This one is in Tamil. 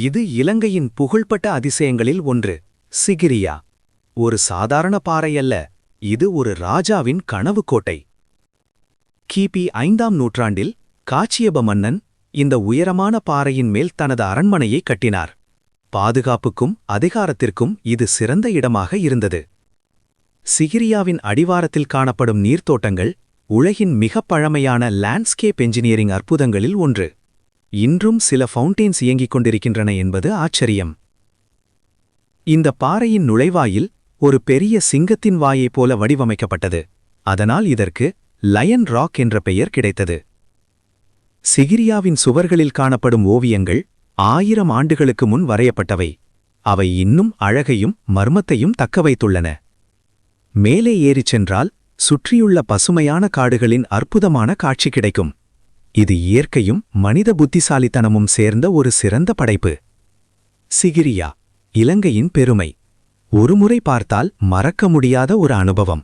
இது இலங்கையின் புகழ்பெற்ற அதிசயங்களில் ஒன்று. சிகிரியா ஒரு சாதாரண பாறை அல்ல, இது ஒரு ராஜாவின் கனவு கோட்டை. கிபி 5ஆம் நூற்றாண்டில் காச்சியப மன்னன் இந்த உயரமான பாறையின் மேல் தனது அரண்மனையை கட்டினார். பாதுகாப்புக்கும் அதிகாரத்திற்கும் இது சிறந்த இடமாக இருந்தது. சிகிரியாவின் அடிவாரத்தில் காணப்படும் நீர்த்தோட்டங்கள் உலகின் மிகப் பழமையான லேண்ட்ஸ்கேப் என்ஜினியரிங் அற்புதங்களில் ஒன்று. இன்றும் சில ஃபவுண்டெயின்ஸ் இயங்கிக் கொண்டிருக்கின்றன என்பது ஆச்சரியம். இந்த பாறையின் நுழைவாயில் ஒரு பெரிய சிங்கத்தின் வாயைப் போல வடிவமைக்கப்பட்டது. அதனால் இதற்கு லயன் ராக் என்ற பெயர் கிடைத்தது. சிகிரியாவின் சுவர்களில் காணப்படும் ஓவியங்கள் 1000 ஆண்டுகளுக்கு முன் வரையப்பட்டவை. அவை இன்னும் அழகையும் மர்மத்தையும் தக்கவைத்துள்ளன. மேலே ஏறிச் சென்றால் சுற்றியுள்ள பசுமையான காடுகளின் அற்புதமான காட்சி கிடைக்கும். இது இயற்கையும் மனித புத்திசாலித்தனமும் சேர்ந்த ஒரு சிறந்த படைப்பு. சிகிரியா, இலங்கையின் பெருமை. ஒருமுறை பார்த்தால் மறக்க முடியாத ஒரு அனுபவம்.